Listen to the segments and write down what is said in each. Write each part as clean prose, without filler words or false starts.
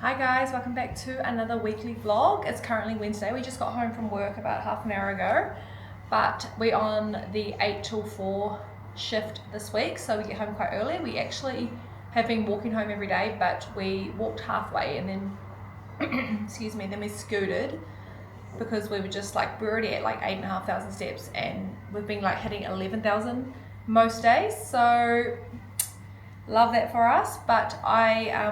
Hi guys, welcome back to another weekly vlog. It's currently Wednesday. We just got home from work about half an hour ago, but we're on the 8 till 4 shift this week, so we get home quite early. We actually have been walking home every day, but we walked halfway and then excuse me, then we scooted because we were just like, we're already at like 8,500 steps and we've been like hitting 11,000 most days, so love that for us. But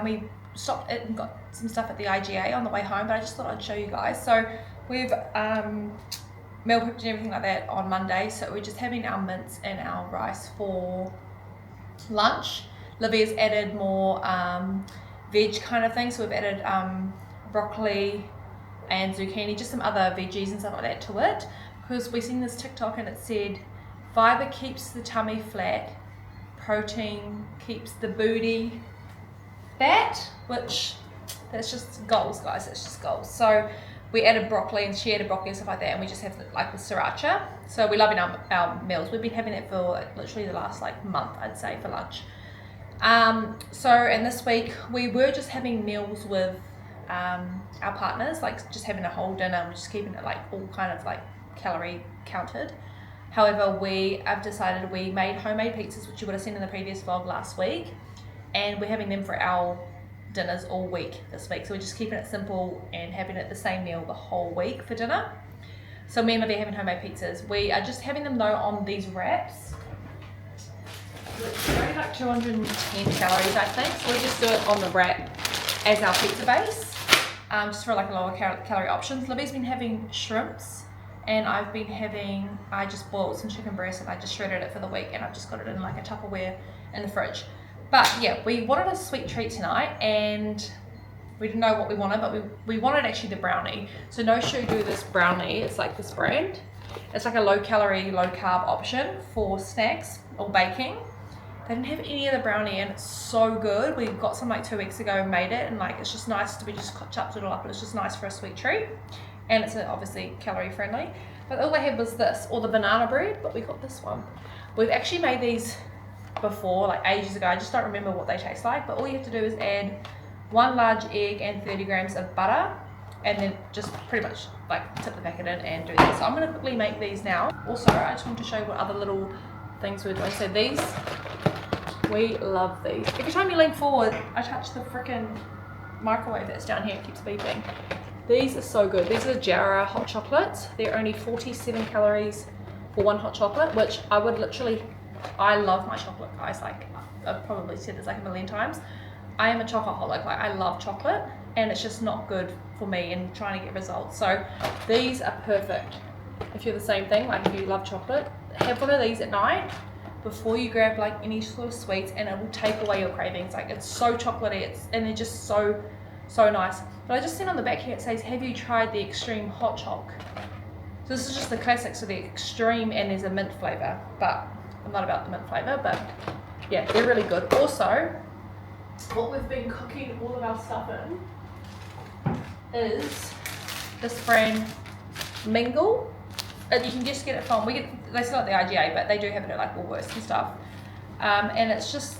we stopped it and got some stuff at the IGA on the way home, but I just thought I'd show you guys. So we've meal prepped and everything like that on Monday, so we're just having our mince and our rice for lunch. Livia's added more veg kind of things, so we've added broccoli and zucchini, just some other veggies and stuff like that to it, because we've seen this TikTok and it said fiber keeps the tummy flat, protein keeps the booty fat, which that's just goals, guys. It's just goals. So we added broccoli and she added broccoli and stuff like that, and we just have like the sriracha. So we love in our meals. We've been having it for like literally the last like month, I'd say, for lunch. And this week we were just having meals with our partners, like just having a whole dinner. We're just keeping it like all kind of like calorie counted. However, I've decided we made homemade pizzas, which you would have seen in the previous vlog last week, and we're having them for our dinners all week this week. So we're just keeping it simple and having it the same meal the whole week for dinner. So me and Libby are having homemade pizzas. We are just having them though on these wraps, which are only like 210 calories, I think. So we just do it on the wrap as our pizza base, just for like a lower calorie options. Libby's been having shrimps, and I just boiled some chicken breast and I just shredded it for the week, and I've just got it in like a Tupperware in the fridge. But yeah, we wanted a sweet treat tonight and we didn't know what we wanted, but we wanted actually the brownie. So No Shoe do this brownie. It's like this brand. It's like a low calorie, low carb option for snacks or baking. They didn't have any of the brownie and it's so good. We got some like 2 weeks ago and made it, and like it's just nice to be just chopped it all up, and it's just nice for a sweet treat. And it's obviously calorie friendly. But all they had was this, or the banana bread, but we got this one. We've actually made these before, like ages ago. I just don't remember what they taste like, but all you have to do is add 1 large egg and 30 grams of butter, and then just pretty much like tip the packet in and do that. So I'm going to quickly make these now. Also, I just want to show you what other little things we're doing. So these, we love these. Every time you lean forward, I touch the freaking microwave that's down here. It keeps beeping. These are so good. These are Jara hot chocolates. They're only 47 calories for 1 hot chocolate, which I would literally, I love my chocolate, guys. Like, I've probably said this like a million times. I am a chocoholic. Like, I love chocolate, and it's just not good for me in trying to get results. So these are perfect if you're the same thing. Like, if you love chocolate, have one of these at night before you grab like any sort of sweets, and it will take away your cravings. Like, it's so chocolatey, and they're just so nice. But I just seen on the back here it says, have you tried the extreme hot choc? So this is just the classic, so the extreme, and there's a mint flavor, but I'm not about the mint flavor. But yeah, they're really good. Also, what we've been cooking all of our stuff in is this brand Mingle. You can just get it from, they sell it at the IGA, but they do have it at like Woolworths and stuff. And it's just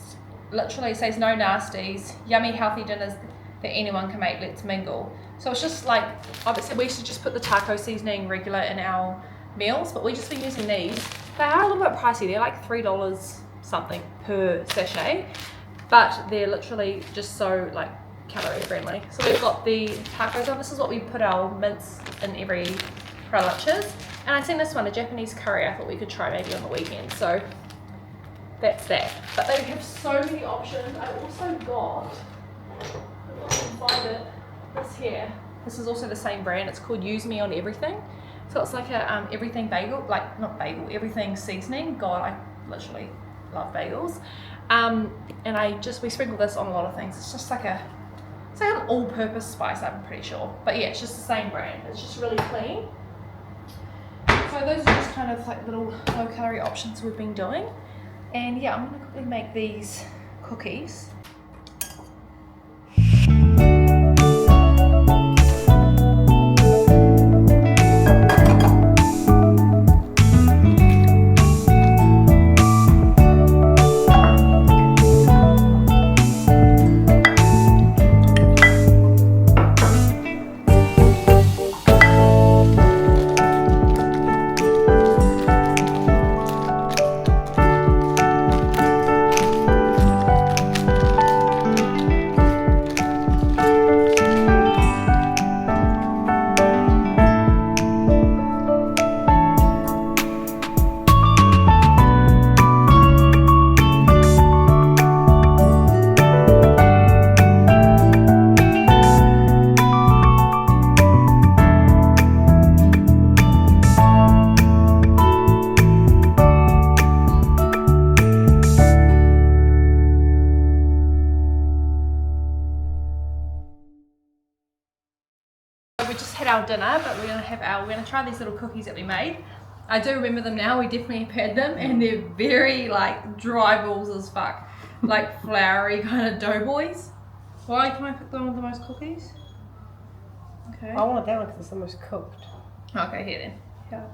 literally says no nasties, yummy healthy dinners that anyone can make, let's mingle. So it's just like, obviously we used to just put the taco seasoning regular in our meals, but we've just been using these. They are a little bit pricey. They're like $3 something per sachet, but they're literally just so like calorie friendly. So we've got the tacos on. This is what we put our mince in for our lunches. And I seen this one, a Japanese curry, I thought we could try maybe on the weekend. So that's that. But they have so many options. I also got, if I can find it, this here. This is also the same brand. It's called Use Me on Everything. So it's like a everything bagel, like not bagel, everything seasoning. God, I literally love bagels. And we sprinkle this on a lot of things. It's just like it's like an all-purpose spice, I'm pretty sure. But yeah, it's just the same brand. It's just really clean. So those are just kind of like little low-calorie options we've been doing. And yeah, I'm gonna quickly make these cookies. just had our dinner, but we're gonna try these little cookies that we made. I do remember them now. We definitely have had them, and they're very like dry balls as fuck, like floury kind of doughboys. Why can I pick the one with the most cookies? Okay. I want that one because it's the most cooked. Okay, here then. Yeah.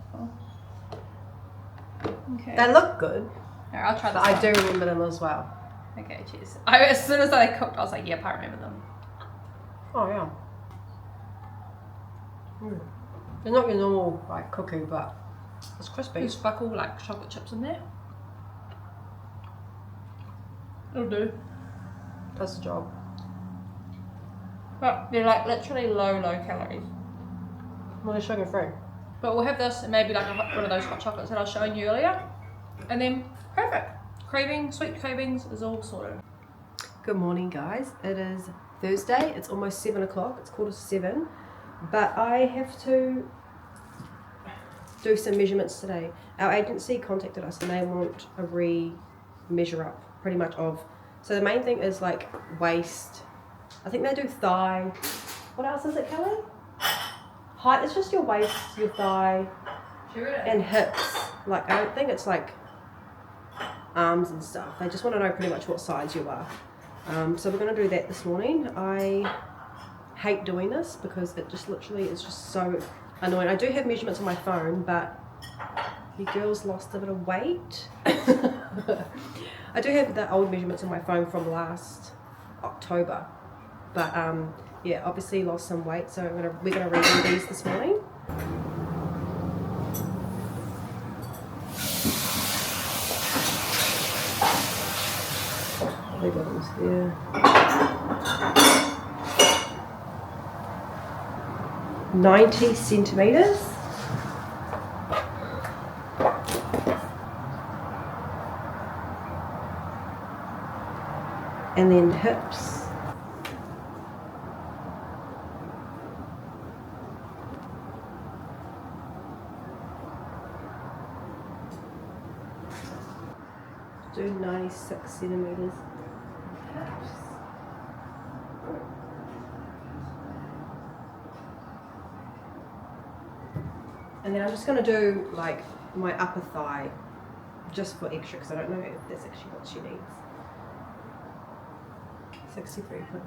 Okay. They look good. Alright, I'll try this. I do remember them as well. Okay, cheers. As soon as I cooked, I was like, yep, I remember them. Oh yeah. They're not your normal like cookie, but it's crispy. There's fuck all like chocolate chips in there. It'll do. Does the job. But they're like literally low calories. Well, they're sugar free. But we'll have this and maybe like one of those hot chocolates that I was showing you earlier. And then perfect. Sweet cravings is all sorted. Good morning, guys. It is Thursday. It's almost 7 o'clock. It's 6:45. But I have to do some measurements today. Our agency contacted us and they want a measure up pretty much of. So the main thing is like waist. I think they do thigh. What else is it, Kelly? Height. It's just your waist, your thigh, and hips. Like I don't think it's like arms and stuff. They just want to know pretty much what size you are. So we're going to do that this morning. I hate doing this because it just literally is just so annoying. I do have measurements on my phone, but the girls lost a bit of weight. I do have the old measurements on my phone from last October, but yeah, obviously lost some weight, so we're gonna redo these this morning. Leave those there. 90 centimeters. And then hips. Do 96 centimeters. Hips. And then I'm just going to do like my upper thigh just for extra because I don't know if that's actually what she needs. 63.5.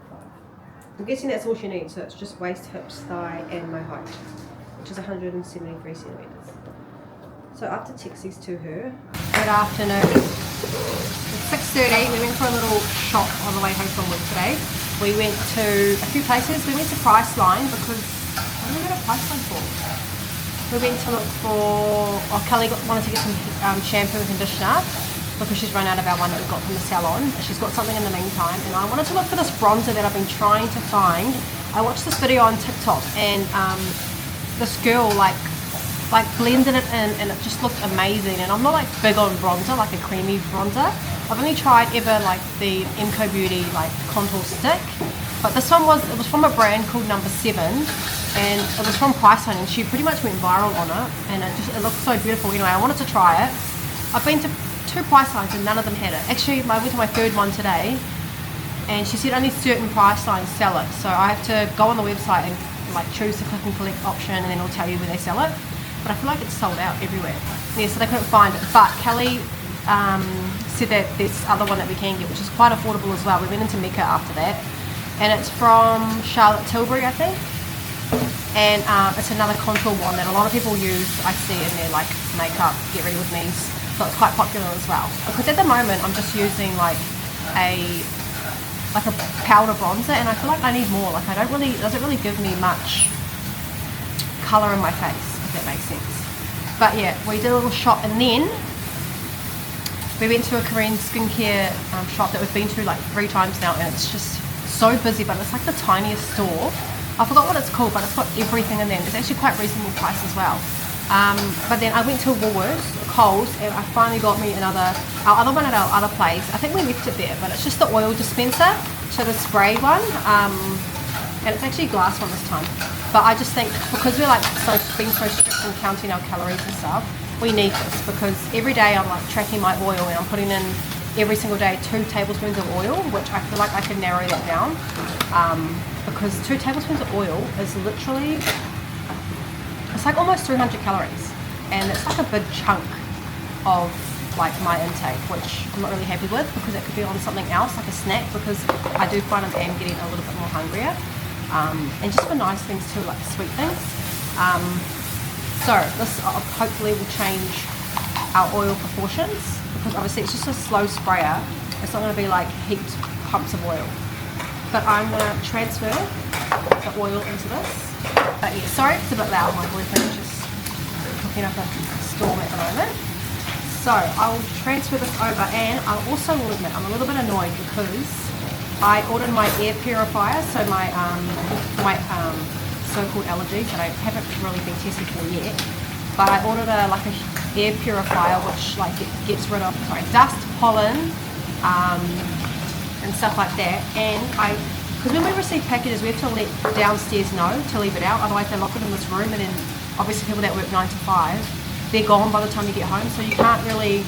I'm guessing that's all she needs, so it's just waist, hips, thigh and my height, which is 173 centimeters. So I have to text these to her. Good afternoon. It's 6:30. We went for a little shop on the way home from work today. We went to a few places. We went to Priceline because what did we go to Priceline for? We went to look for, Kelly wanted to get some shampoo and conditioner because she's run out of our one that we got from the salon. She's got something in the meantime, and I wanted to look for this bronzer that I've been trying to find. I watched this video on TikTok, and this girl like blended it in, and it just looked amazing. And I'm not like big on bronzer, like a creamy bronzer. I've only tried ever like the MCO Beauty like contour stick, but this one was from a brand called Number 7. And it was from Priceline, and she pretty much went viral on it, and it looked so beautiful. Anyway, I wanted to try it. I've been to 2 Pricelines and none of them had it. Actually, I went to my third one today, and she said only certain Pricelines sell it. So I have to go on the website and like choose the click and collect option, and then it'll tell you where they sell it. But I feel like it's sold out everywhere. Yeah, so they couldn't find it. But Kelly said that there's other one that we can get, which is quite affordable as well. We went into Mecca after that, and it's from Charlotte Tilbury, I think. And it's another contour one that a lot of people use. I see in their like makeup, get ready with me's, so it's quite popular as well. Because at the moment I'm just using like a powder bronzer, and I feel like I need more. Like it doesn't really give me much colour in my face, if that makes sense. But yeah, we did a little shop, and then we went to a Korean skincare shop that we've been to like 3 times now, and it's just so busy, but it's like the tiniest store. I forgot what it's called, but it's got everything in there. It's actually quite reasonable price as well. But then I went to Woolworths, Coles, and I finally got me our other one at our other place. I think we left it there, but it's just the oil dispenser, so the spray one, and it's actually glass one this time. But I just think because we're like being so strict and counting our calories and stuff, we need this because every day I'm like tracking my oil, and I'm putting in every single day 2 tablespoons of oil, which I feel like I can narrow that down. because 2 tablespoons of oil is literally, it's like almost 300 calories, and it's like a big chunk of like my intake, which I'm not really happy with, because it could be on something else like a snack, because I do find I am getting a little bit more hungrier, and just for nice things too, like sweet things. So this hopefully will change our oil proportions, because obviously it's just a slow sprayer. It's not going to be like heaped pumps of oil. But I'm going to transfer the oil into this. But yeah, sorry if it's a bit loud, my boyfriend is just cooking up a storm at the moment. So I'll transfer this over, and I also will admit I'm a little bit annoyed because I ordered my air purifier, so my so-called allergies that I haven't really been tested for yet. But I ordered a air purifier which like gets rid of dust, pollen, and stuff like that. And because when we receive packages, we have to let downstairs know to leave it out, otherwise they lock it in this room, and then obviously people that work 9 to 5, they're gone by the time you get home, so you can't really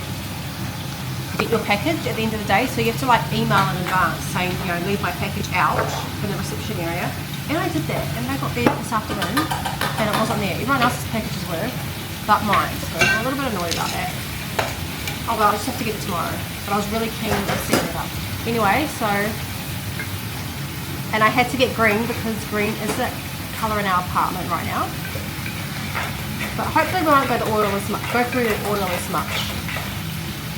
get your package at the end of the day. So you have to like email in advance saying, you know, leave my package out from the reception area. And I did that, and I got there this afternoon and it wasn't there. Everyone else's packages were, but mine. So I'm a little bit annoyed about that. Oh well, I just have to get it tomorrow, but I was really keen to set it up. Anyway, so, and I had to get green because green is the colour in our apartment right now. But hopefully we won't go through the oil as much.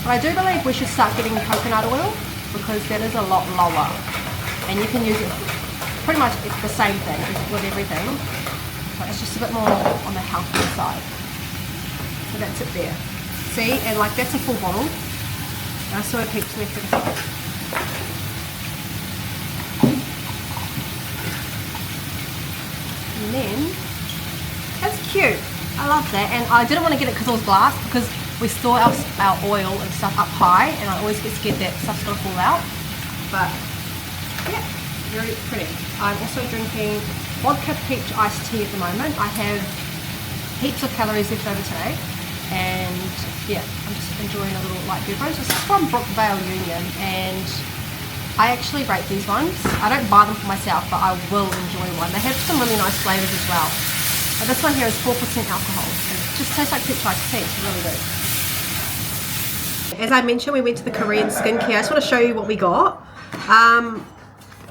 But I do believe we should start getting coconut oil, because that is a lot lower, and you can use it pretty much the same thing with everything. But it's just a bit more on the healthier side. So that's it there. See, and like that's a full bottle. I saw it heaps left in it. And then that's cute. I love that, and I didn't want to get it because it was glass, because we store our oil and stuff up high, and I always get scared that stuff's gonna fall out. But yeah, very pretty. I'm also drinking vodka peach iced tea at the moment. I have heaps of calories left over today, and yeah, I'm just enjoying a little light beverage. This is from Brookvale Union, and I actually rate these ones. I don't buy them for myself, but I will enjoy one. They have some really nice flavours as well. But this one here is 4% alcohol. It just tastes like peach iced tea. It's really good. As I mentioned, we went to the Korean skincare. I just want to show you what we got.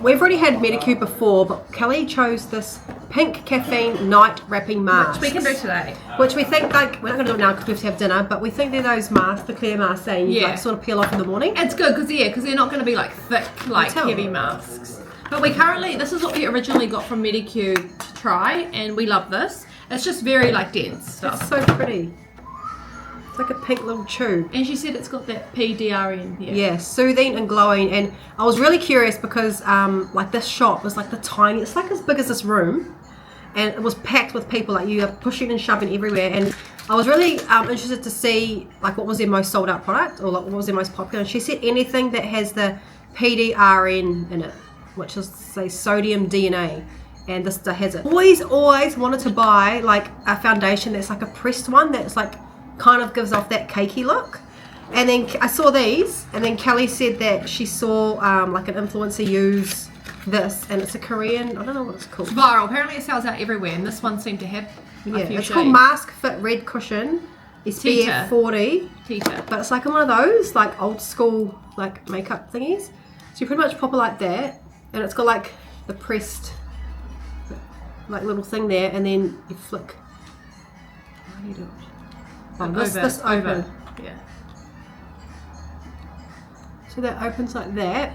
We've already had Medicube before, but Kelly chose this pink caffeine night wrapping mask. Which we can do today. Which we think, like, we're not going to do it now because we have to have dinner, but we think they're those masks, the clear masks that you like sort of peel off in the morning. It's good because they're not going to be like thick, like heavy masks. But this is what we originally got from Medicube to try, and we love this. It's just very like dense stuff. It's so pretty. It's like a pink little tube. And she said it's got that PDRN here. Yeah, soothing and glowing. And I was really curious because like this shop was like it's like as big as this room, and it was packed with people, like you are pushing and shoving everywhere. And I was really interested to see like what was their most sold out product, or like what was their most popular. And she said anything that has the PDRN in it, which is say sodium DNA, and this has it. Always wanted to buy like a foundation that's like a pressed one that's like kind of gives off that cakey look. And then I saw these, and then Kelly said that she saw like an influencer use this, and it's a Korean, I don't know what it's called. It's viral. Apparently it sells out everywhere, and this one seemed to have a few it's called Mask Fit Red Cushion. It's SPF 40. Tita. But it's like one of those like old school like makeup thingies. So you pretty much pop it like that, and it's got like the pressed like little thing there, and then you flick. How do you do it? Oh, this open. Yeah. So that opens like that,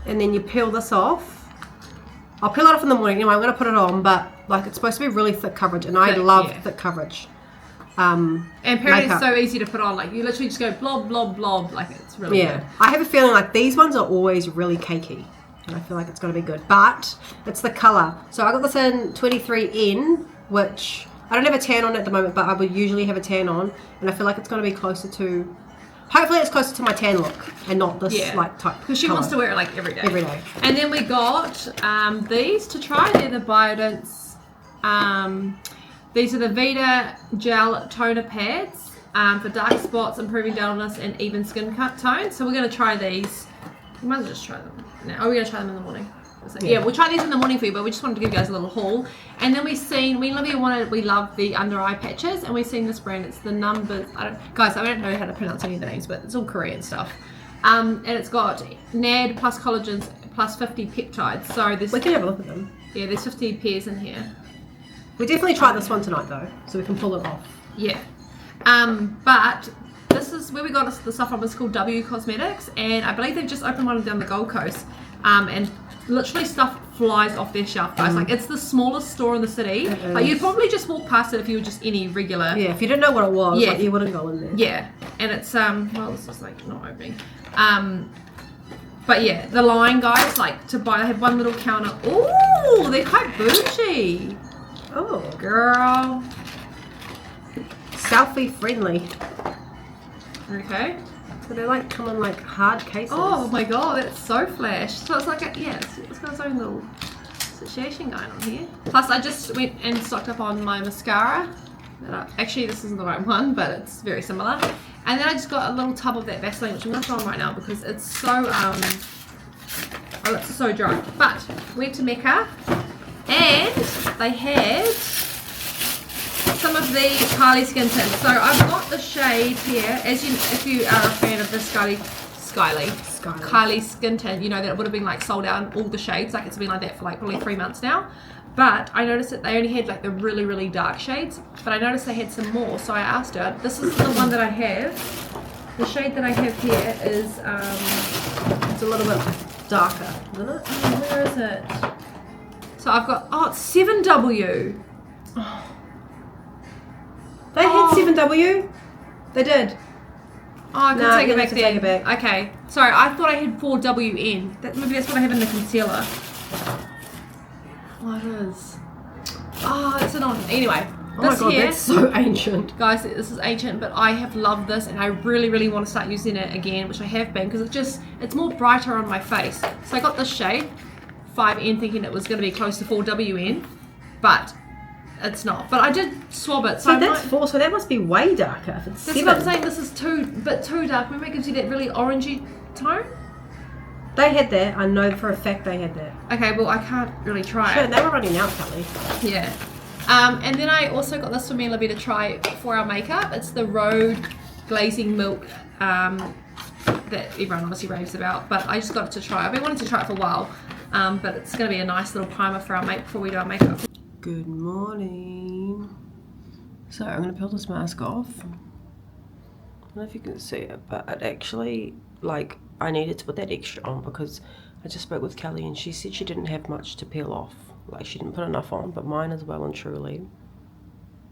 and then you peel this off. I'll peel it off in the morning. Anyway, I'm going to put it on, but like it's supposed to be really thick coverage, and I love thick coverage. And apparently it's so easy to put on. Like you literally just go blob, blob, blob. Like it's really good. I have a feeling like these ones are always really cakey, and I feel like it's going to be good. But it's the colour. So I got this in 23N, which I don't have a tan on at the moment, but I would usually have a tan on, and I feel like it's going to be closer to, hopefully it's closer to my tan look and not this like type. Because she wants to wear it like every day. Every day. And then we got these to try. They're the Biodance. These are the Vita Gel Toner Pads for dark spots, improving dullness, and even skin tone. So we're going to try these. We might as well just try them now. Are we going to try them in the morning? So, yeah, we'll try these in the morning for you, but we just wanted to give you guys a little haul. And then we love the under eye patches, and we've seen this brand. It's the Numbers. I don't know how to pronounce any of the names, but it's all Korean stuff. And it's got NAD plus collagens plus 50 peptides. So we can have a look at them. Yeah, there's 50 pairs in here. We definitely try this one tonight though, so we can pull it off. Yeah. But this is where we got the stuff from. It's called W Cosmetics, and I believe they've just opened one down the Gold Coast. And literally stuff flies off their shelf, guys. Like, it's the smallest store in the city. Like, you'd probably just walk past it if you were just any regular. Yeah, if you didn't know what it was, like, you wouldn't go in there. Yeah, and it's well, this is like not opening. But yeah, the line, guys, like to buy. They have one little counter. Ooh, they're quite bougie. Oh, girl. Selfie friendly. Okay. So they like come in like hard cases. Oh my god, that's so flash. So it's like it's got its own little situation going on here. Plus, I just went and stocked up on my mascara. Actually, this isn't the right one, but it's very similar. And then I just got a little tub of that Vaseline, which I'm going to throw on right now because it's so it's so dry. But went to Mecca, and they had some of the Kylie skin tints. So I've got the shade here, if you are a fan of this Kylie skin tint, you know that it would have been like sold out in all the shades. Like, it's been like that for like probably 3 months now. But I noticed that they only had like the really, really dark shades. But I noticed they had some more, so I asked her. This is the one that I have. The shade that I have here is it's a little bit darker, isn't it? Oh, where is it? So I've got it's 7W. Oh. They had 7W. They did. Oh, I could take it back then. Take it back. Okay. Sorry, I thought I had 4WN. Maybe that's what I have in the concealer. What is? Oh, it's an on. Anyway, oh my god, that's so ancient. Guys, this is ancient, but I have loved this, and I really, really want to start using it again, which I have been, because it's more brighter on my face. So I got this shade, 5N, thinking it was going to be close to 4WN, but it's not. But I did swab it. So that's 4, so that must be way darker if it's 7. That's what I'm saying, this is too dark. Remember, it gives you that really orangey tone? They had that. I know for a fact they had that. Okay, well, I can't really try Sure, it. they were running out, Kelly. Yeah. And then I also got this for me and Libby to try for our makeup. It's the Road Glazing Milk that everyone obviously raves about. But I just got it to try. I've been wanting to try it for a while. But it's going to be a nice little primer for our before we do our makeup. Good morning. So I'm going to peel this mask off. I don't know if you can see it, but it actually, like, I needed to put that extra on because I just spoke with Kelly and she said she didn't have much to peel off. Like, she didn't put enough on, but mine is well and truly,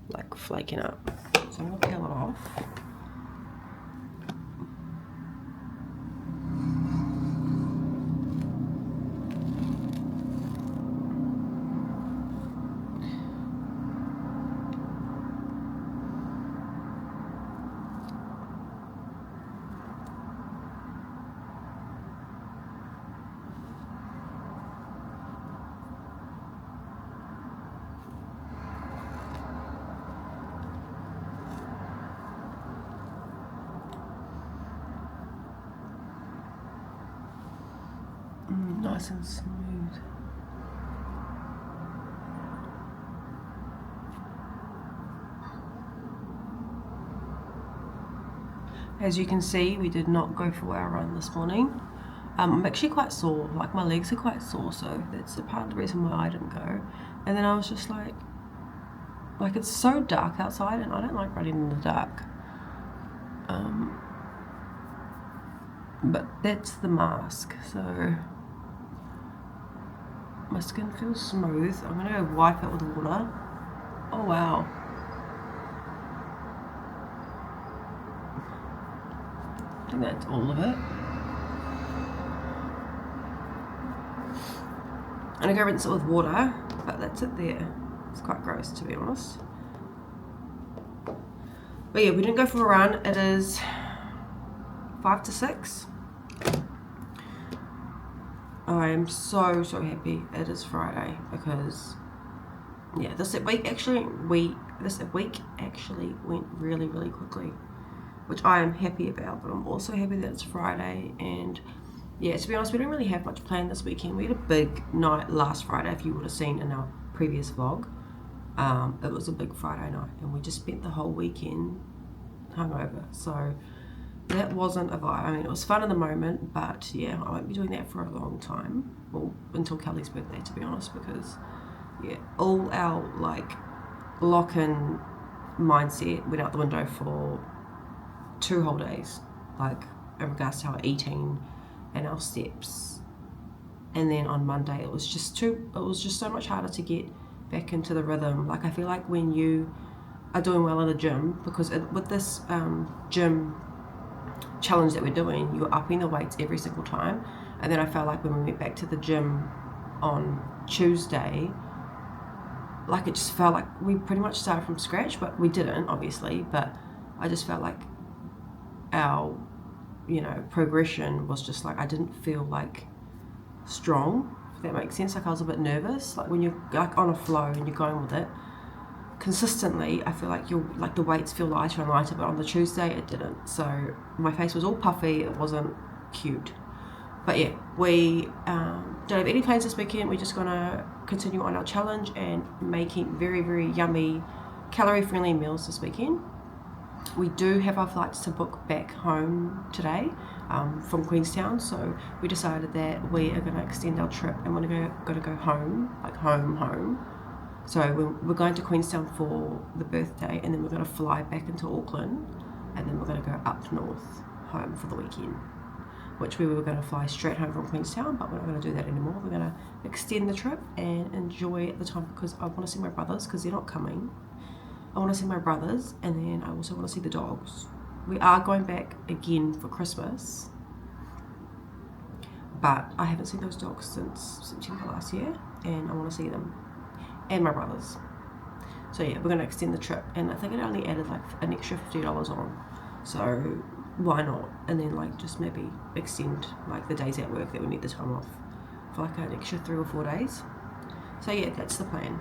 like, flaking up. So I'm going to peel it off. Nice and smooth. As you can see, we did not go for our run this morning. I'm actually quite sore, like my legs are quite sore, so that's a part of the reason why I didn't go. And then I was just like it's so dark outside and I don't like running in the dark. But that's the mask, so my skin feels smooth. I'm gonna go wipe it with water. Oh wow. I think that's all of it. I'm gonna go rinse it with water, but that's it there. It's quite gross, to be honest. But yeah, we didn't go for a run. It is 5 to 6. I am so happy it is Friday because yeah, this week actually went really quickly, which I am happy about, but I'm also happy that it's Friday and yeah, to be honest, we don't really have much planned this weekend. We had a big night last Friday, if you would have seen in our previous vlog. It was a big Friday night, and we just spent the whole weekend hungover. So that wasn't a vibe. I mean, it was fun in the moment, but yeah, I won't be doing that for a long time. Well, until Kelly's birthday, to be honest, because yeah, all our like lock-in mindset went out the window for 2 whole days, like in regards to our eating and our steps. And then on Monday it was just so much harder to get back into the rhythm. Like, I feel like when you are doing well in the gym, because with this gym challenge that we're doing, you're upping the weights every single time. And then I felt like when we went back to the gym on Tuesday, like it just felt like we pretty much started from scratch, but we didn't, obviously. But I just felt like our, you know, progression was just like, I didn't feel like strong, if that makes sense. Like, I was a bit nervous. Like, when you're like on a flow and you're going with it consistently, I feel like you're like the weights feel lighter and lighter, but on the Tuesday it didn't. So my face was all puffy, it wasn't cute. But yeah, we don't have any plans this weekend. We're just gonna continue on our challenge and making very, very yummy calorie friendly meals this weekend. We do have our flights to book back home today from Queenstown, so we decided that we are going to extend our trip and we're going to go home, like home. So we're going to Queenstown for the birthday, and then we're going to fly back into Auckland, and then we're going to go up north home for the weekend, which we were going to fly straight home from Queenstown, but we're not going to do that anymore. We're going to extend the trip and enjoy the time, because I want to see my brothers, because they're not coming. I want to see my brothers, and then I also want to see the dogs. We are going back again for Christmas, but I haven't seen those dogs since September last year, and I want to see them and my brothers. So yeah, we're going to extend the trip, and I think it only added like an extra $50 on, so why not? And then like just maybe extend like the days at work that we need the time off for like an extra 3 or 4 days. So yeah, that's the plan.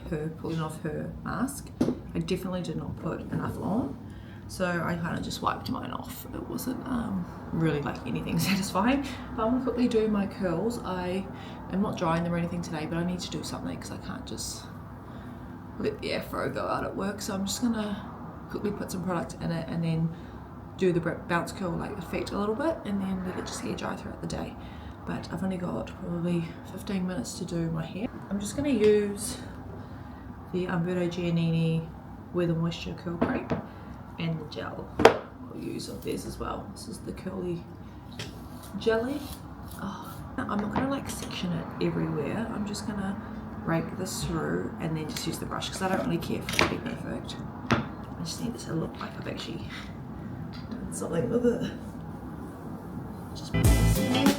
Her pulling off her mask. I definitely did not put enough on, so I kind of just wiped mine off. It wasn't really like anything satisfying. But I'm gonna quickly do my curls. I am not drying them or anything today, but I need to do something because I can't just let the afro go out at work. So I'm just gonna quickly put some product in it and then do the bounce curl like effect a little bit, and then let it just hair dry throughout the day. But I've only got probably 15 minutes to do my hair. I'm just gonna use the Umberto Giannini Weather Moisture Curl Cream and the gel I'll use of theirs as well. This is the curly jelly. Oh, I'm not gonna like section it everywhere. I'm just gonna rake this through and then just use the brush, because I don't really care for it to be perfect. I just need it to look like I've actually done something with it. Just put this in.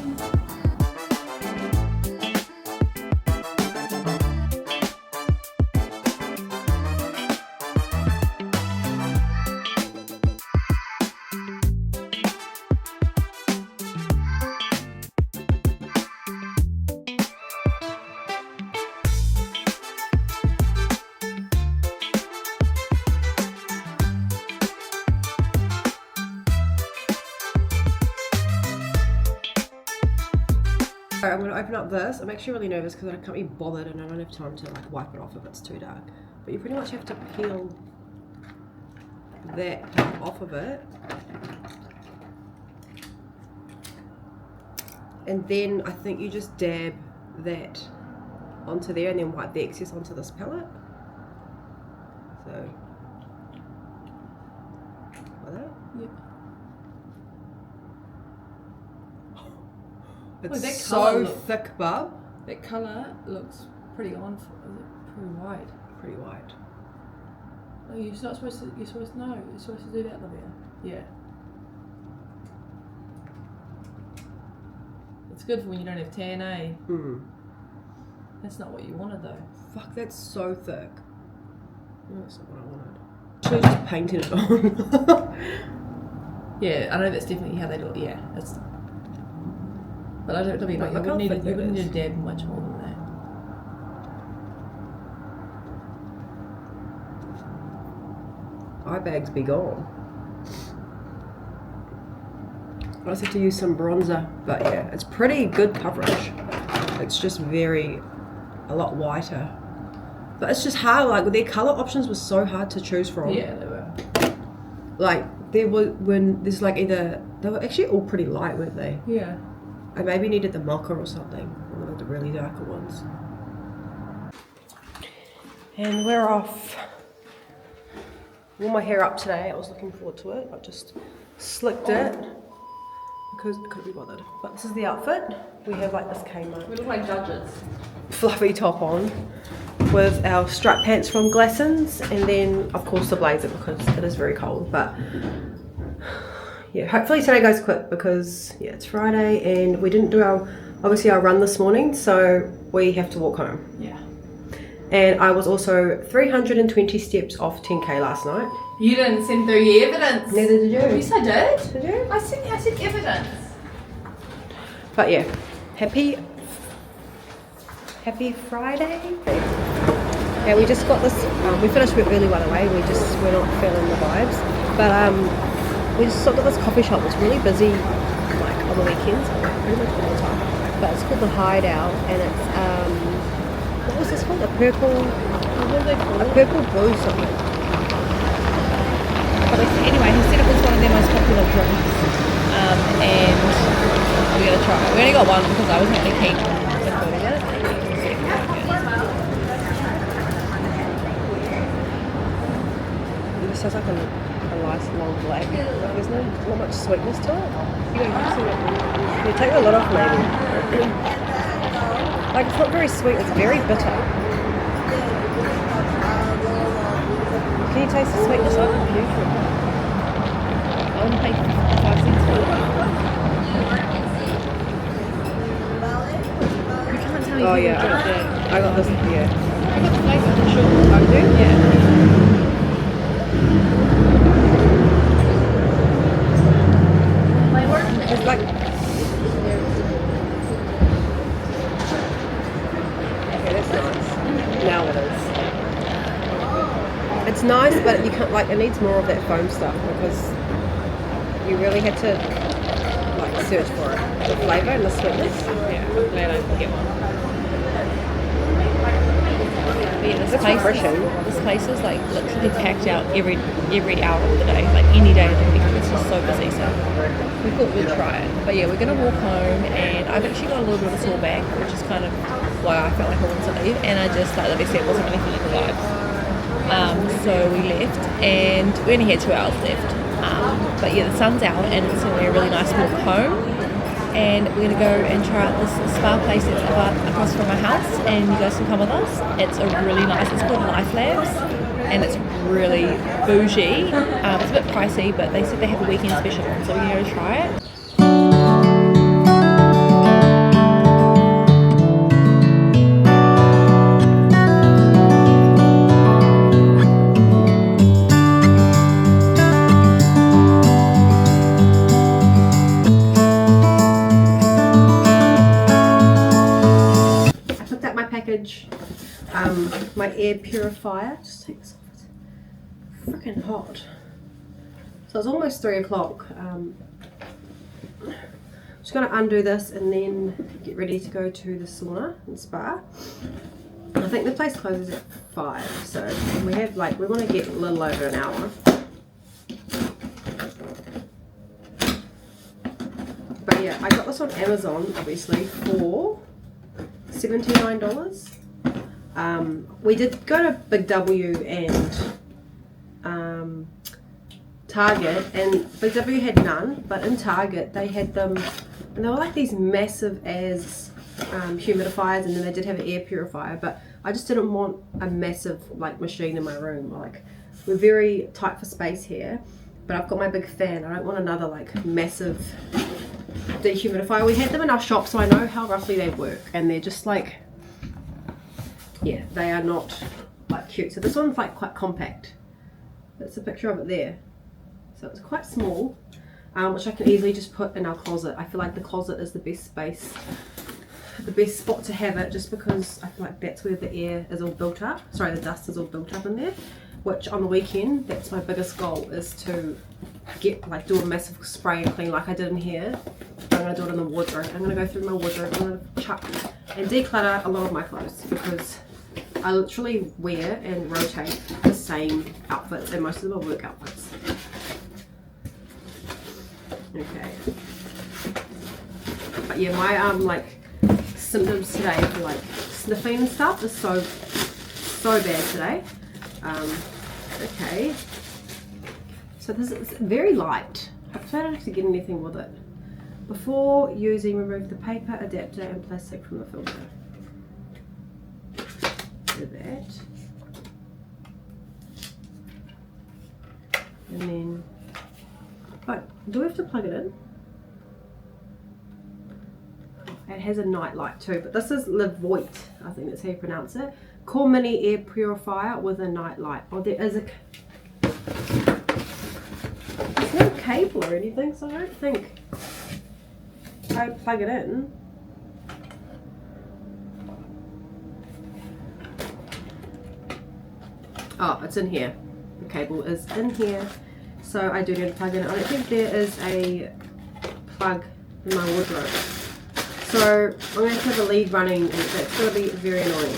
Alright, I'm going to open up this. I'm actually really nervous because I can't be bothered and I don't have time to like wipe it off if it's too dark. But you pretty much have to peel that off of it. And then I think you just dab that onto there and then wipe the excess onto this palette. So, like that? Yep. It's that so thick, bub. That colour looks pretty on. Is it pretty white? Pretty white. Oh, you're not supposed to. You're supposed to know. You're supposed to do that, Olivia. Yeah. It's good for when you don't have tan, eh? Mm. That's not what you wanted though. Fuck, that's so thick. No, that's not what I wanted. Should have just painted it on. Yeah, I know that's definitely how they do it. Yeah, that's. But I don't mean like you Look how wouldn't thick that need is. to dab much more than that. Eye bags be gone. I just have to use some bronzer, but yeah, it's pretty good coverage. It's just a lot whiter. But it's just hard, like their colour options were so hard to choose from. Yeah, they were. Like they were they were actually all pretty light, weren't they? Yeah. I maybe needed the mocha or something, one of the really darker ones. And we're off. Wore my hair up today, I was looking forward to it. I just slicked it because I couldn't be bothered. But this is the outfit. We have like this Kmart We look like judges. fluffy top on with our striped pants from Glassons, and then of course the blazer because it is very cold. But yeah, hopefully today goes quick because yeah, it's Friday and we didn't do our run this morning, so we have to walk home. Yeah. And I was also 320 steps off 10k last night. You didn't send through your evidence. Neither did you. Yes, I did. Did you? I sent evidence. But yeah, happy Friday. Yeah, we just got this. We finished work early, by the way. We're not feeling the vibes. But we just stopped at this coffee shop. It's really busy, like on the weekends, pretty much all the time. But it's called the Hideout, and it's what was this called? A purple. What do they call it? A purple brew something. But anyway, he said it was one of their most popular drinks, and we're gonna try it. We only got one because I was really keen on including it. It sounds like a nice long black. There's not much sweetness to it. You take the lid off maybe. Like it's not very sweet, it's very bitter. Can you taste the sweetness of it? Neutral. I wouldn't pay 5 cents for it. You can't tell me Oh if you yeah, drink it. I got this, yeah. I got the flavour for sure. Oh, you do? Yeah. It's like... Okay, that's nice. Now it is. It's nice, but you can't, like, it needs more of that foam stuff because you really had to, like, search for it. The flavour and the sweetness. Yeah, I'm glad I can get one. But yeah, That's refreshing. This place is like literally packed out every hour of the day, like any day of the week. It's just so busy. So we thought we'd try it. But yeah, we're gonna walk home, and I've actually got a little bit of a sore back, which is kind of why I felt like I wanted to leave. And I just, like Libby said, wasn't really feeling the vibes. So we left, and we only had 2 hours left. But yeah, the sun's out, and it's gonna be a really nice walk home. And we're going to go and try out this spa place that's across from my house, and you guys can come with us. It's a really nice, it's called Life Labs, and it's really bougie. It's a bit pricey, but they said they have a weekend special on, so we're going to go try it. My air purifier. Just take this off. It's freaking hot. So it's almost 3 o'clock. Just gonna undo this and then get ready to go to the sauna and spa. I think the place closes at 5, so we have we want to get a little over an hour. But yeah, I got this on Amazon obviously for $79. We did go to Big W and Target, and Big W had none, but in Target they had them, and they were like these massive as humidifiers, and then they did have an air purifier, but I just didn't want a massive machine in my room. we're very tight for space here, but I've got my big fan. I don't want another like massive dehumidifier. We had them in our shop, so I know how roughly they work, and they're just like, yeah, they are not like cute. So this one's like quite compact. That's a picture of it there. So it's quite small, which I can easily just put in our closet. I feel like the closet is the best space, the best spot to have it, just because I feel like that's where the air is all built up. Sorry, the dust is all built up in there. Which on the weekend, that's my biggest goal, is to get like do a massive spray and clean like I did in here. I'm gonna do it in the wardrobe. I'm gonna go through my wardrobe. I'm gonna chuck and declutter a lot of my clothes, because I literally wear and rotate the same outfits, and most of them are work outfits. Okay. But yeah, my like symptoms today for like sniffing and stuff is so bad today. Okay. So this is very light. Hopefully I don't have to get anything with it. Before using, remove the paper, adapter and plastic from the filter. Do that. And then, oh, do we have to plug it in? It has a night light too, but this is Levoit, I think that's how you pronounce it. Core Mini Air Purifier with a night light. Oh, there is a... There's no cable or anything, so I don't think I plug it in. Oh, it's in here. The cable is in here, so I do need to plug it in. I don't think there is a plug in my wardrobe. So I'm going to have a lead running, and that's going to be very annoying.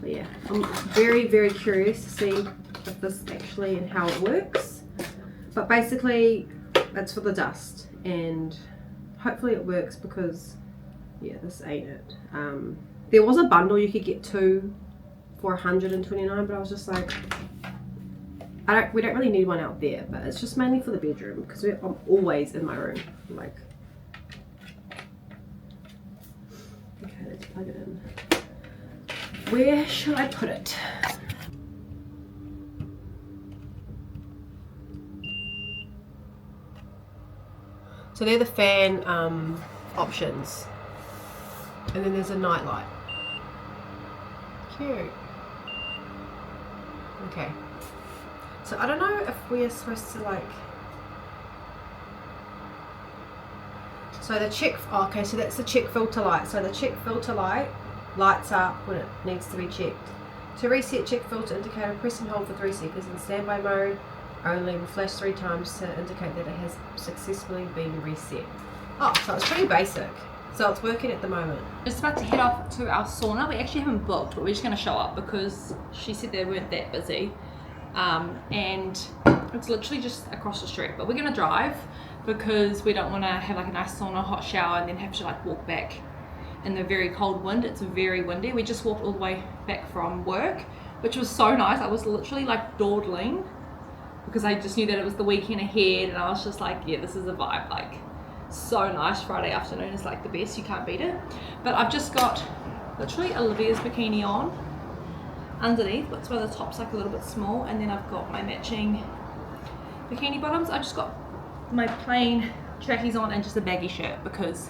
But yeah, I'm very, very curious to see if this actually and how it works. But basically, it's for the dust, and hopefully it works, because yeah, this ain't it. There was a bundle you could get two for $129, but I was just like, we don't really need one out there, but it's just mainly for the bedroom, because I'm always in my room. Like, okay, let's plug it in. Where should I put it? So they're the fan options. And then there's a night light. Cute. Okay. So I don't know if we're supposed to like... So the check... Oh, okay, so that's the check filter light. So the check filter light lights up when it needs to be checked. To reset check filter indicator, press and hold for 3 seconds. In standby mode only, will flash 3 times to indicate that it has successfully been reset. Oh, so it's pretty basic. So it's working at the moment. Just about to head off to our sauna. We actually haven't booked, but we're just going to show up because she said they weren't that busy. And it's literally just across the street. But we're going to drive because we don't want to have like a nice sauna, hot shower, and then have to like walk back in the very cold wind. It's very windy. We just walked all the way back from work, which was so nice. I was literally like dawdling because I just knew that it was the weekend ahead, and I was just like, yeah, this is a vibe. Like, so nice. Friday afternoon is like the best, you can't beat it. But I've just got literally Olivia's bikini on underneath, that's why the top's like a little bit small, and then I've got my matching bikini bottoms. I just got my plain trackies on and just a baggy shirt because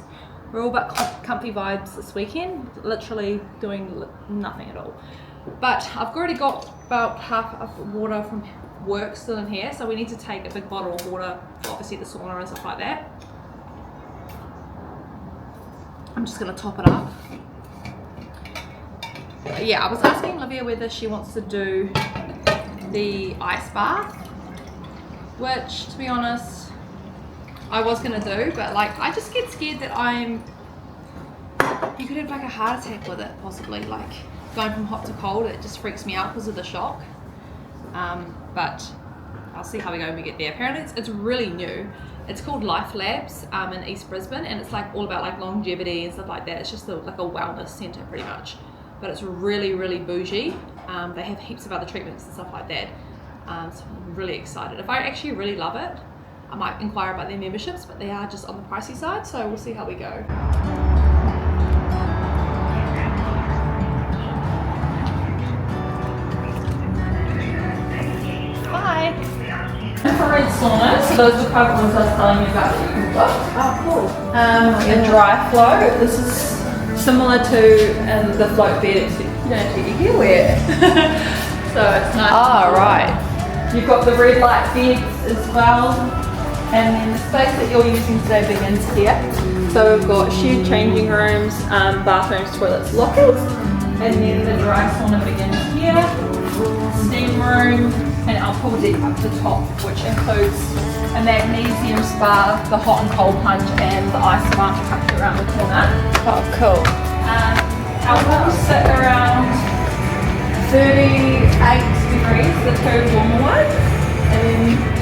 we're all about comfy vibes this weekend, literally doing nothing at all. But I've already got about half of water from work still in here, so we need to take a big bottle of water, obviously the sauna and stuff like that. I'm just going to top it up. But yeah, I was asking Olivia whether she wants to do the ice bath, which to be honest I was going to do, but like I just get scared that you could have like a heart attack with it possibly, like going from hot to cold. It just freaks me out because of the shock. But I'll see how we go when we get there. Apparently it's really new. It's called Life Labs in East Brisbane, and it's like all about like longevity and stuff like that. It's just like a wellness centre pretty much, but it's really, really bougie. They have heaps of other treatments and stuff like that. So I'm really excited. If I actually really love it, I might inquire about their memberships, but they are just on the pricey side, so we'll see how we go. Hi. Infrared sauna, so those are the kind of ones I was telling you about that you can book. Oh, cool. A dry flow. This is similar to the float bed, except you don't have to get your hair wet. So it's nice. Ah, right. You've got the red light beds as well, and then the space that you're using today begins here. So we've got shared changing rooms, bathrooms, toilets, lockers, and then the dry sauna begins here, steam room, and our pool deck up the top, which includes a magnesium spa, the hot and cold plunge, and the ice bath tucked around the corner. Oh, cool. Our pools sit around 38 degrees, the two warmer ones, and then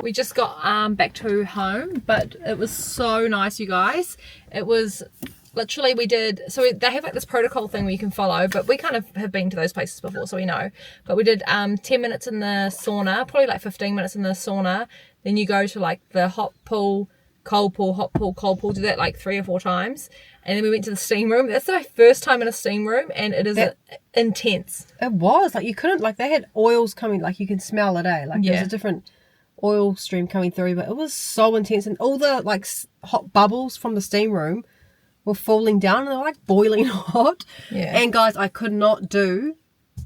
we just got back to home, but it was so nice, you guys. It was literally, they have like this protocol thing where you can follow, but we kind of have been to those places before, so we know. But we did 10 minutes in the sauna, probably like 15 minutes in the sauna. Then you go to like the hot pool, cold pool, hot pool, cold pool. Do that like 3 or 4 times. And then we went to the steam room. That's my first time in a steam room, and it is intense. It was like you couldn't, like they had oils coming, like you can smell it, like there's a different oil stream coming through, but it was so intense, and all the like hot bubbles from the steam room were falling down, and they were like boiling hot. Yeah. And guys, I could not do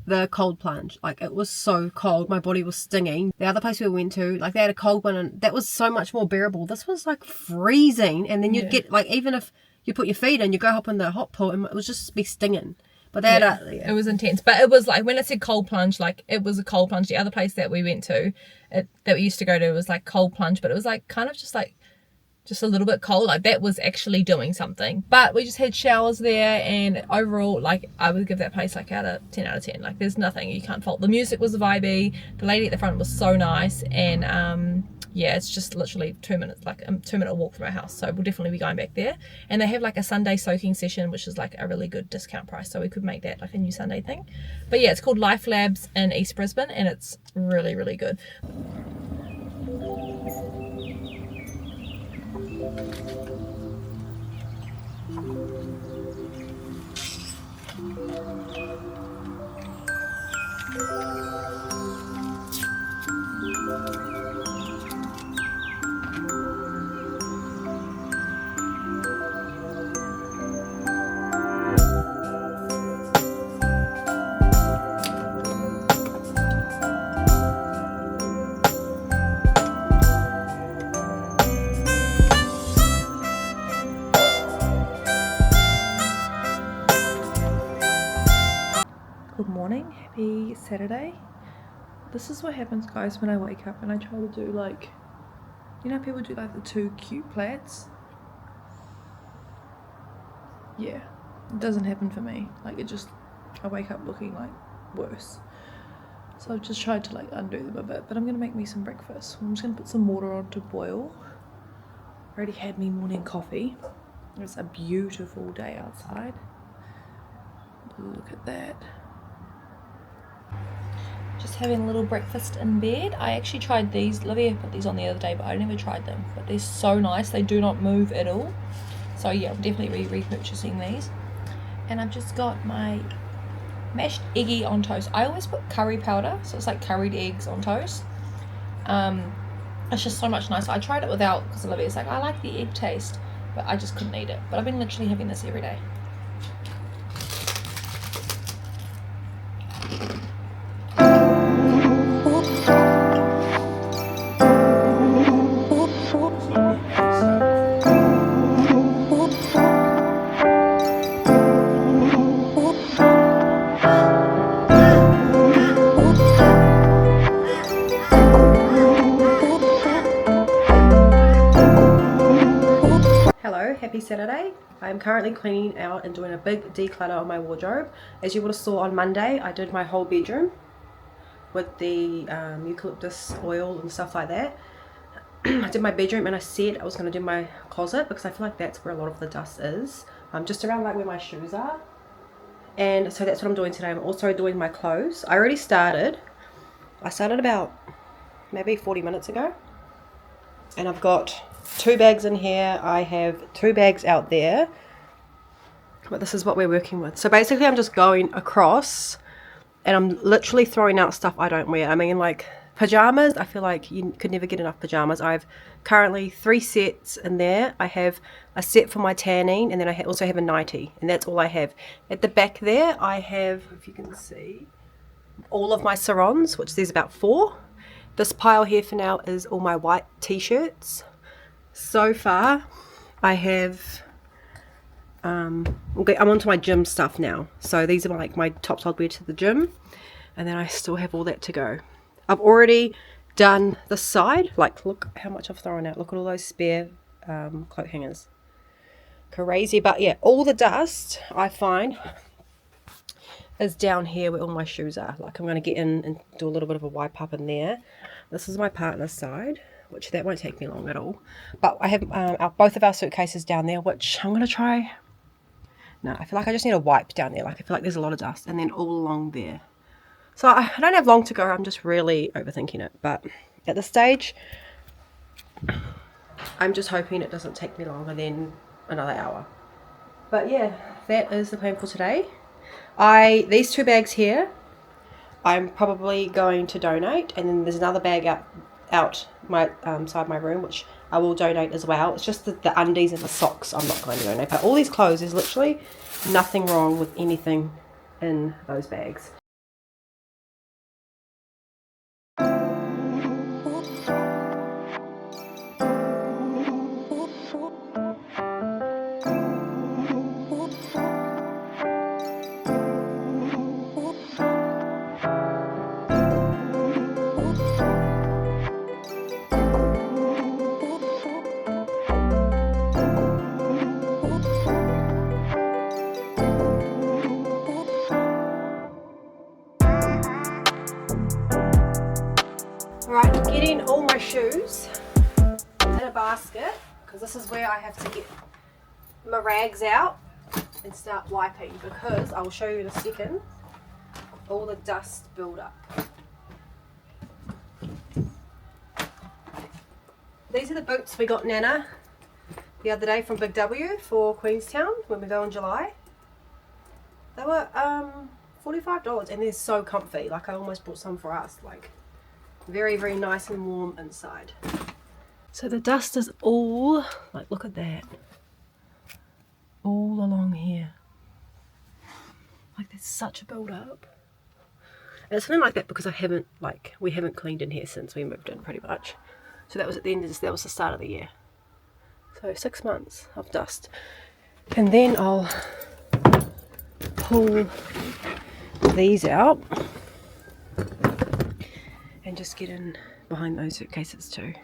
the cold plunge. Like it was so cold, my body was stinging. The other place we went to, like they had a cold one, and that was so much more bearable. This was like freezing, and then you'd get like, even if you put your feet in, you go hop in the hot pool, and it was just be stinging. But they had it was intense. But it was like, when it said cold plunge, like it was a cold plunge. The other place that we went to, that we used to go to, was like cold plunge, but it was like kind of just a little bit cold. Like that was actually doing something. But we just had showers there, and overall, like I would give that place like 10 out of 10. Like there's nothing you can't fault. The music was vibey. The lady at the front was so nice, and yeah, it's just literally 2 minutes, like a 2-minute walk from our house. So we'll definitely be going back there. And they have like a Sunday soaking session, which is like a really good discount price. So we could make that like a new Sunday thing. But yeah, it's called Life Labs in East Brisbane, and it's really, really good. Good morning, happy Saturday. This is what happens, guys, when I wake up and I try to do like, you know, people do like the 2 cute plaits. Yeah, it doesn't happen for me. Like I wake up looking like worse. So I've just tried to like undo them a bit, but I'm gonna make me some breakfast. I'm just gonna put some water on to boil. I already had me morning coffee. It's a beautiful day outside. Look at that. Just having a little breakfast in bed. I actually tried these. Livia put these on the other day, but I never tried them. But they're so nice. They do not move at all. So yeah, I'm definitely repurchasing these. And I've just got my mashed eggy on toast. I always put curry powder, so it's like curried eggs on toast. It's just so much nicer. I tried it without, because Olivia's like, I like the egg taste, but I just couldn't eat it. But I've been literally having this every day. Saturday. I'm currently cleaning out and doing a big declutter on my wardrobe. As you would have saw on Monday, I did my whole bedroom with the eucalyptus oil and stuff like that. I did my bedroom, and I said I was going to do my closet because I feel like that's where a lot of the dust is, just around like where my shoes are. And so that's what I'm doing today. I'm also doing my clothes. I already started. I started about maybe 40 minutes ago, and I've got 2 bags in here. I have 2 bags out there, but this is what we're working with. So basically I'm just going across and I'm literally throwing out stuff I don't wear. I mean, like pajamas, I feel like you could never get enough pajamas. I have currently 3 sets in there. I have a set for my tanning, and then I also have a nightie, and that's all I have. At the back there I have, if you can see, all of my sarons, which there's about 4. This pile here for now is all my white t-shirts. So far I have okay, I'm onto my gym stuff now. So these are like my tops I'll wear to the gym, and then I still have all that to go. I've already done the side. Like, look how much I've thrown out. Look at all those spare cloak hangers. Crazy. But yeah, all the dust I find is down here where all my shoes are. Like, I'm going to get in and do a little bit of a wipe up in there. This is my partner's side, which that won't take me long at all. But I have both of our suitcases down there, which I'm going to try. No, I feel like I just need a wipe down there. Like, I feel like there's a lot of dust. And then all along there. So I don't have long to go. I'm just really overthinking it. But at this stage, I'm just hoping it doesn't take me longer than another hour. But yeah, that is the plan for today. These 2 bags here, I'm probably going to donate. And then there's another bag out my side my room, which I will donate as well. It's just the undies and the socks I'm not going to donate. But all these clothes, there's literally nothing wrong with anything in those bags. Right, getting all my shoes in a basket, because this is where I have to get my rags out and start wiping, because I will show you in a second all the dust build up. These are the boots we got Nana the other day from Big W for Queenstown when we go in July. They were $45, and they're so comfy. Like, I almost bought some for us. Like, very, very nice and warm inside. So the dust is all, like, look at that, all along here. Like, there's such a build up. And it's something like that because we haven't cleaned in here since we moved in, pretty much. So that was at the end of this, that was the start of the year. So 6 months of dust. And then I'll pull these out and just get in behind those suitcases too.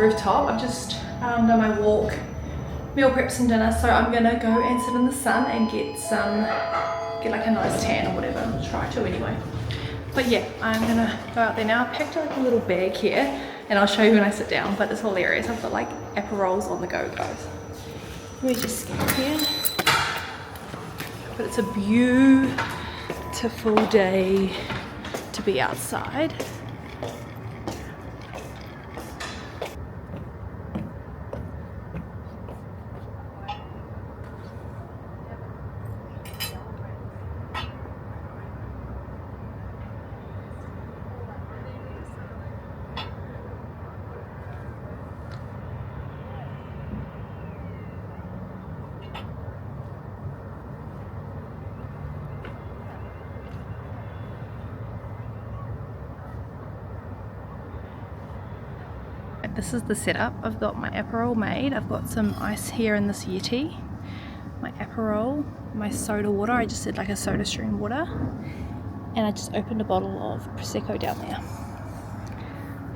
rooftop. I've just done my walk, meal prep some dinner, so I'm gonna go and sit in the sun and get like a nice tan or whatever. I'll try to anyway. But yeah, I'm gonna go out there now. I packed like a little bag here and I'll show you when I sit down, but it's hilarious. I've got like Aperols on the go, guys. Let me just scan here. But it's a beautiful day to be outside. This is the setup. I've got my Aperol made. I've got some ice here in this Yeti. My Aperol, my soda water. I just did like a soda stream water. And I just opened a bottle of Prosecco down there.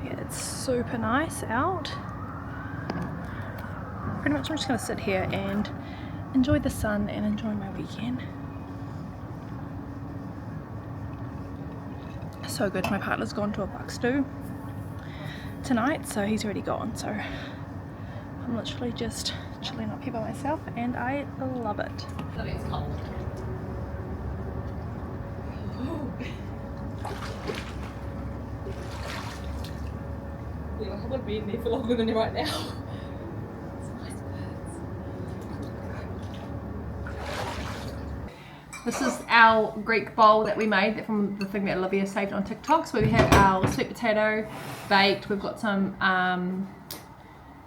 Yeah, it's super nice out. Pretty much I'm just gonna sit here and enjoy the sun and enjoy my weekend. So good. My partner's gone to a buck stew tonight, so he's already gone, so I'm literally just chilling up here by myself and I love it. It's cold. Yeah, I wouldn't be in there for longer than you right now. This is our Greek bowl that we made from the thing that Olivia saved on TikTok. So we have our sweet potato baked, we've got some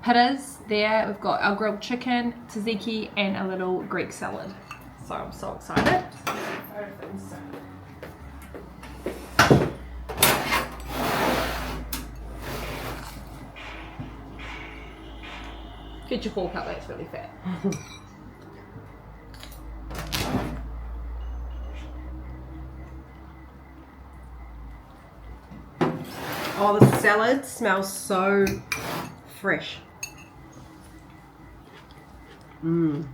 pittas there, we've got our grilled chicken, tzatziki, and a little Greek salad. So I'm so excited. Get your fork up, that's really fat. Oh, the salad smells so fresh. Mmm.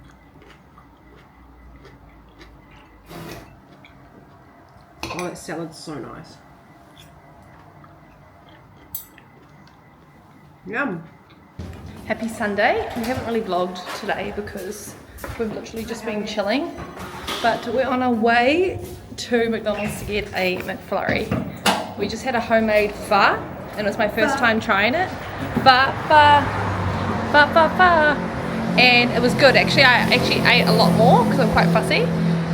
Oh, that salad's so nice. Yum. Happy Sunday. We haven't really vlogged today because we've literally just been chilling, but we're on our way to McDonald's to get a McFlurry. We just had a homemade pho and it was my first time trying it. Pho. And it was good actually. I actually ate a lot more because I'm quite fussy,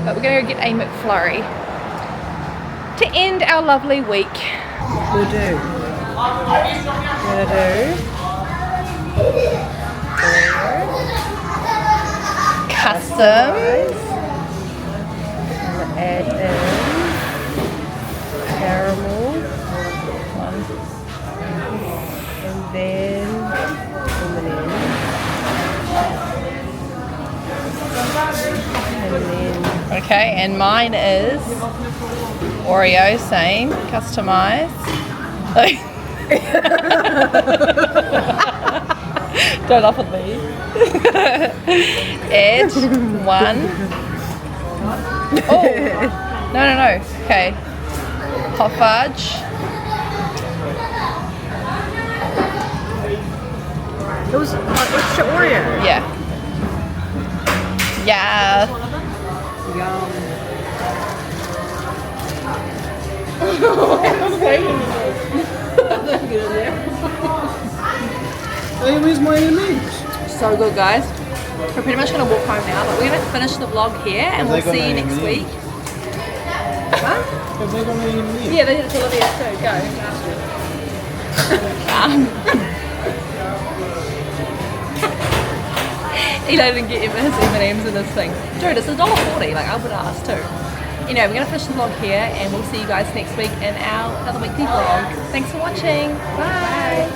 but we're gonna go get a McFlurry to end our lovely week. We'll do. We'll do. Custom. Add in caramel. And then Okay, and mine is Oreo, same, customized. Don't laugh at me. Add one. Oh, no. Okay. Hot fudge. it was extra Oreo. Yeah. Yeah. Yum. Hey, where's my M&Ms? So good, guys. We're pretty much going to walk home now, but we're going to finish the vlog here and we'll see you next week. Huh? Have they got any M&Ms? Yeah, they did it to Olivia too. Go. He didn't get his M&Ms in this thing. Dude, it's $1.40. Like, I would ask too. Anyway, we're going to finish the vlog here and we'll see you guys next week in our another weekly vlog. Thanks for watching. Bye.